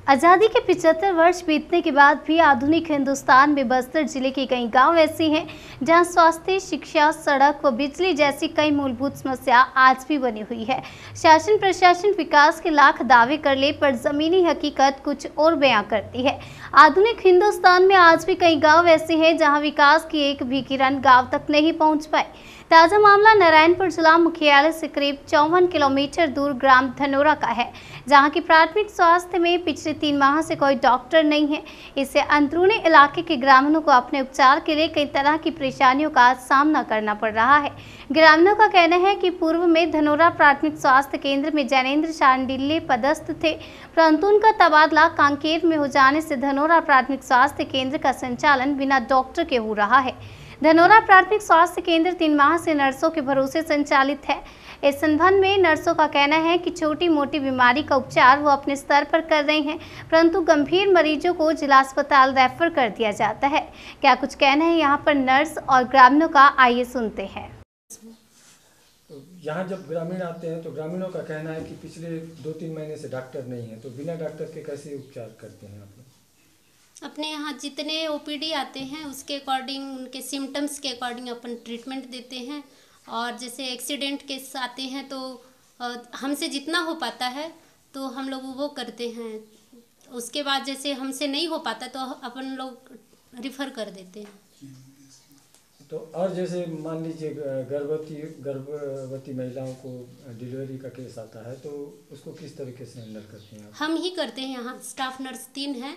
आज़ादी के 75 वर्ष बीतने के बाद भी आधुनिक हिंदुस्तान में बस्तर जिले के कई गांव ऐसे हैं जहां स्वास्थ्य, शिक्षा, सड़क व बिजली जैसी कई मूलभूत समस्या आज भी बनी हुई है। शासन प्रशासन विकास के लाख दावे कर ले, पर जमीनी हकीकत कुछ और बयां करती है। आधुनिक हिंदुस्तान में आज भी कई गाँव ऐसे हैं जहाँ विकास की एक भी किरण गाँव तक नहीं पहुँच पाई। ताज़ा मामला नारायणपुर जिला मुख्यालय से करीब 54 किलोमीटर दूर ग्राम धनोरा का है, जहां की प्राथमिक स्वास्थ्य में पिछले 3 माह से कोई डॉक्टर नहीं है। इससे अंदरूनी इलाके के ग्रामीणों को अपने उपचार के लिए कई तरह की परेशानियों का सामना करना पड़ रहा है। ग्रामीणों का कहना है कि पूर्व में धनोरा प्राथमिक स्वास्थ्य केंद्र में जैनेन्द्र शांडिल्य पदस्थ थे, परंतु उनका तबादला कांकेर में हो जाने से धनोरा प्राथमिक स्वास्थ्य केंद्र का संचालन बिना डॉक्टर के हो रहा है। धनोरा प्राथमिक स्वास्थ्य केंद्र 3 माह से नर्सों के भरोसे संचालित है। इस संबंध में नर्सों का कहना है कि छोटी मोटी बीमारी का उपचार वो अपने स्तर पर कर रही हैं, परंतु गंभीर मरीजों को जिला अस्पताल रेफर कर दिया जाता है। क्या कुछ कहना है यहाँ पर नर्स और ग्रामीणों का, आइए सुनते हैं। तो यहाँ जब ग्रामीण आते हैं तो ग्रामीणों का कहना है कि पिछले 2-3 महीने से डॉक्टर नहीं है, तो बिना डॉक्टर के कैसे उपचार करते हैं आप लोग? अपने यहाँ जितने ओपीडी आते हैं उसके अकॉर्डिंग, उनके सिम्टम्स के अकॉर्डिंग अपन ट्रीटमेंट देते हैं। और जैसे एक्सीडेंट केस आते हैं तो हमसे जितना हो पाता है तो हम लोग वो करते हैं। उसके बाद जैसे हमसे नहीं हो पाता तो अपन लोग रिफ़र कर देते हैं। तो और जैसे मान लीजिए गर्भवती महिलाओं को डिलीवरी का केस आता है तो उसको किस तरीके से हैंडल करते हैं आप? हम ही करते हैं। यहाँ स्टाफ नर्स 3 हैं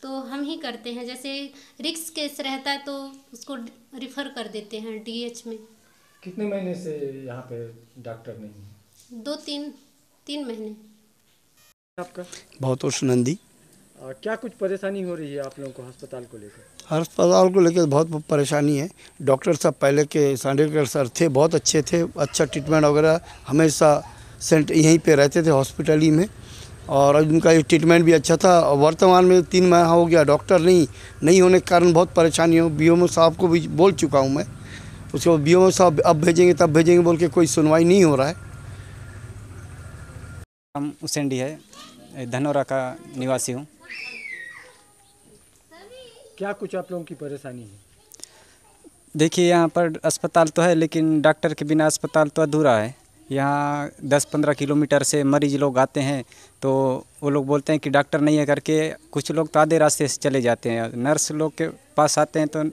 तो हम ही करते हैं। जैसे रिक्स केस रहता है तो उसको रिफ़र कर देते हैं डीएच में। कितने महीने से यहाँ पे डॉक्टर नहीं है? 2-3 महीने। आपका? भवतोष नंदी। क्या कुछ परेशानी हो रही है आप लोगों को अस्पताल को लेकर? अस्पताल को लेकर बहुत परेशानी है। डॉक्टर साहब पहले के सांडेकर सर थे, बहुत अच्छे थे, अच्छा ट्रीटमेंट वगैरह हमेशा सेंट यहीं पे रहते थे हॉस्पिटल ही में, और उनका ये ट्रीटमेंट भी अच्छा था। वर्तमान में 3 माह हो गया डॉक्टर नहीं होने के कारण बहुत परेशानी हो। बीओमओ साहब को भी बोल चुका हूँ मैं, उसको बीओमओ साहब अब भेजेंगे तब भेजेंगे बोल के कोई सुनवाई नहीं हो रहा है। हम उसेंडी है, धनोरा का निवासी हूँ। क्या कुछ आप लोगों की परेशानी है? देखिए, यहाँ पर अस्पताल तो है लेकिन डॉक्टर के बिना अस्पताल तो अधूरा है। यहाँ 10-15 किलोमीटर से मरीज लोग आते हैं तो वो लोग बोलते हैं कि डॉक्टर नहीं है करके। कुछ लोग तो आधे रास्ते से चले जाते हैं। नर्स लोग के पास आते हैं तो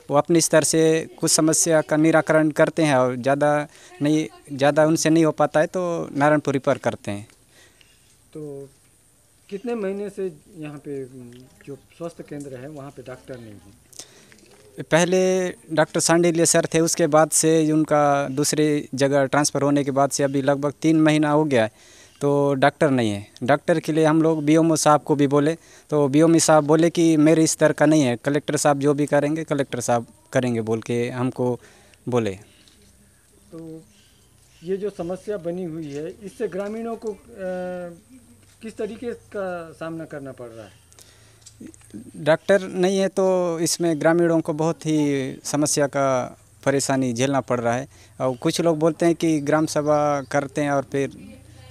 वो अपने स्तर से कुछ समस्या का निराकरण करते हैं, और ज़्यादा उनसे नहीं हो पाता है तो नारायणपुर रिफर करते हैं। तो कितने महीने से यहाँ पे जो स्वास्थ्य केंद्र है वहाँ पे डॉक्टर नहीं है? पहले डॉक्टर सांडिल्य सर थे, उसके बाद से उनका दूसरी जगह ट्रांसफ़र होने के बाद से अभी लगभग 3 महीना हो गया है तो डॉक्टर नहीं है। डॉक्टर के लिए हम लोग बीओमओ साहब को भी बोले तो बीओमओ साहब बोले कि मेरे स्तर का नहीं है, कलेक्टर साहब जो भी करेंगे कलेक्टर साहब करेंगे बोल के हमको बोले। तो ये जो समस्या बनी हुई है इससे ग्रामीणों को किस तरीके का सामना करना पड़ रहा है? डॉक्टर नहीं है तो इसमें ग्रामीणों को बहुत ही समस्या का परेशानी झेलना पड़ रहा है। और कुछ लोग बोलते हैं कि ग्राम सभा करते हैं और फिर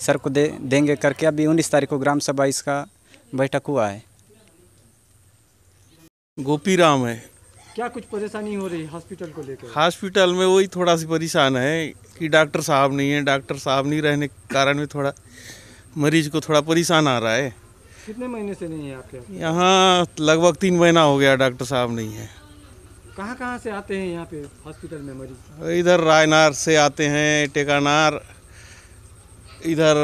सर को देंगे करके। अभी 19 तारीख को ग्राम सभा इसका बैठक हुआ है। गोपीराम है। क्या कुछ परेशानी हो रही है हॉस्पिटल को लेकर? हॉस्पिटल में वही थोड़ा सी परेशान है कि डॉक्टर साहब नहीं है। डॉक्टर साहब नहीं रहने के कारण में थोड़ा मरीज को थोड़ा परेशान आ रहा है। कितने महीने से नहीं है आपके यहाँ? लगभग 3 महीना हो गया डॉक्टर साहब नहीं है। कहाँ से आते हैं यहाँ पे हॉस्पिटल में मरीज? इधर रायनार से आते हैं, टेकानार, इधर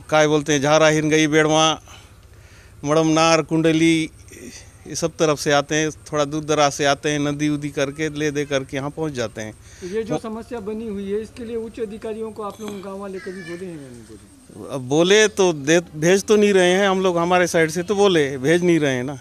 क्या बोलते हैं, झारा, हिरगई, बेड़वा, मड़मनार, कुंडली, ये सब तरफ से आते हैं। थोड़ा दूर दराज से आते हैं, नदी उदी करके ले दे करके यहाँ पहुँच जाते हैं। तो ये जो समस्या बनी हुई है इसके लिए उच्च अधिकारियों को आप लोग गाँव वाले कभी बोले हैं या नहीं बोले? अब बोले तो भेज तो नहीं रहे हैं हम लोग, हमारे साइड से तो बोले भेज नहीं रहे हैं ना।